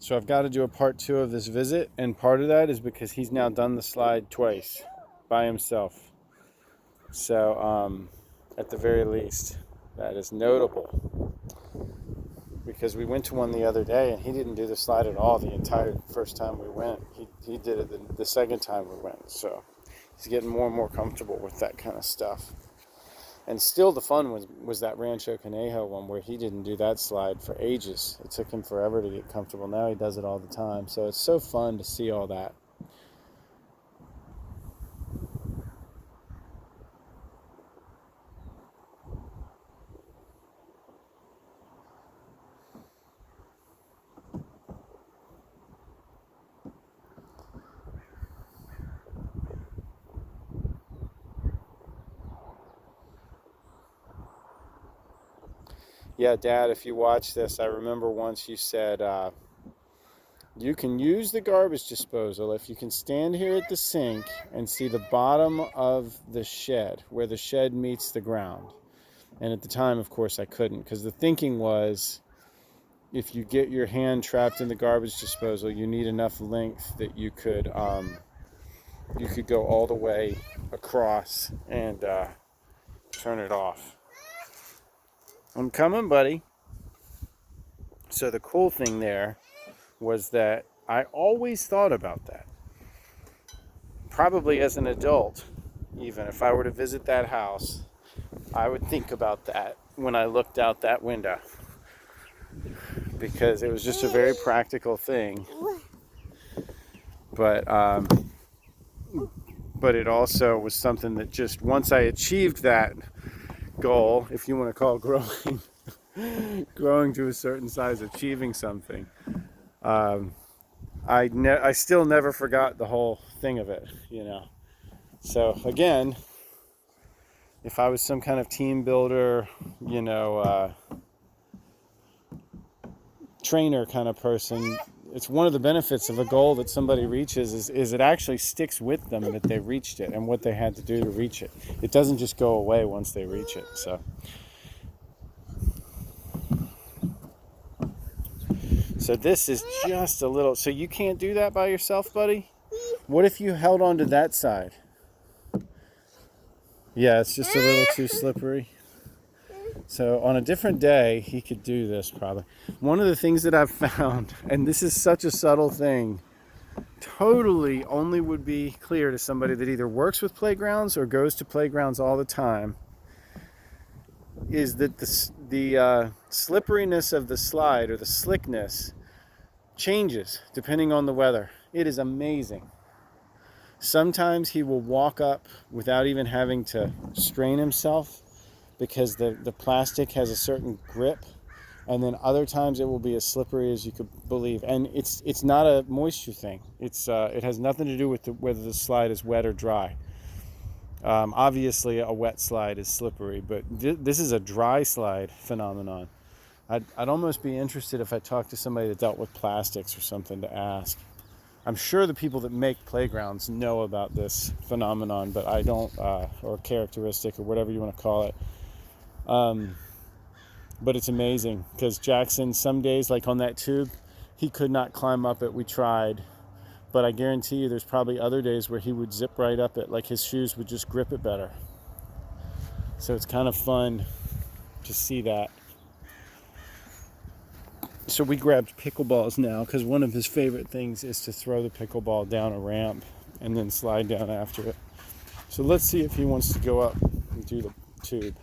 So I've got to do a part 2 of this visit, and part of that is because he's now done the slide twice by himself. So at the very least, that is notable, because we went to one the other day and he didn't do the slide at all the entire first time we went. He did it the second time we went. So he's getting more and more comfortable with that kind of stuff. And still the fun was that Rancho Conejo one, where he didn't do that slide for ages. It took him forever to get comfortable. Now he does it all the time. So it's so fun to see all that. Yeah, Dad, if you watch this, I remember once you said, you can use the garbage disposal if you can stand here at the sink and see the bottom of the shed, where the shed meets the ground. And at the time, of course, I couldn't, because the thinking was, if you get your hand trapped in the garbage disposal, you need enough length that you could go all the way across and turn it off. I'm coming, buddy. So the cool thing there was that I always thought about that. Probably as an adult, even if I were to visit that house, I would think about that when I looked out that window, because it was just a very practical thing. But it also was something that, just once I achieved that goal, if you want to call growing growing to a certain size, achieving something, I still never forgot the whole thing of it, So again, if I was some kind of team builder, trainer kind of person, it's one of the benefits of a goal that somebody reaches is it actually sticks with them that they reached it and what they had to do to reach it. It doesn't just go away once they reach it. So this is just a little, so you can't do that by yourself, buddy? What if you held on to that side? Yeah, it's just a little too slippery. So on a different day, he could do this probably. One of the things that I've found, and this is such a subtle thing, totally only would be clear to somebody that either works with playgrounds or goes to playgrounds all the time, is that the slipperiness of the slide, or the slickness, changes depending on the weather. It is amazing. Sometimes he will walk up without even having to strain himself, because the plastic has a certain grip, and then other times it will be as slippery as you could believe. And it's not a moisture thing. It has nothing to do with whether the slide is wet or dry. Obviously, a wet slide is slippery, but this is a dry slide phenomenon. I'd almost be interested if I talked to somebody that dealt with plastics or something to ask. I'm sure the people that make playgrounds know about this phenomenon, but I don't, or characteristic, or whatever you want to call it. But it's amazing, because Jackson, some days, like on that tube, he could not climb up it. We tried, but I guarantee you there's probably other days where he would zip right up it, like his shoes would just grip it better. So it's kind of fun to see that. So we grabbed pickleballs now, because one of his favorite things is to throw the pickleball down a ramp and then slide down after it. So let's see if he wants to go up and do the tube.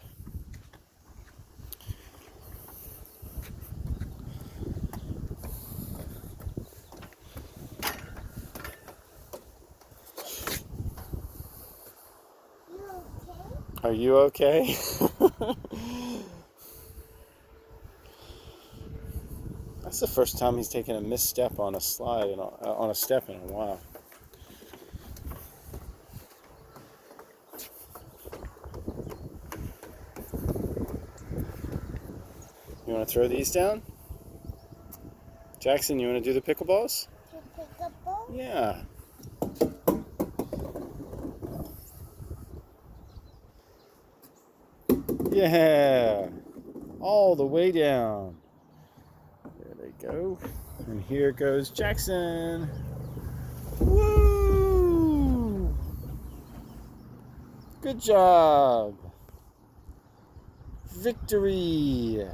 Are you okay? That's the first time he's taken a misstep on a slide and on a step in a while. You want to throw these down? Jackson, you want to do the pickleballs? Pickleball? Yeah. Yeah. All the way down. There they we go. And here goes Jackson. Woo! Good job. Victory.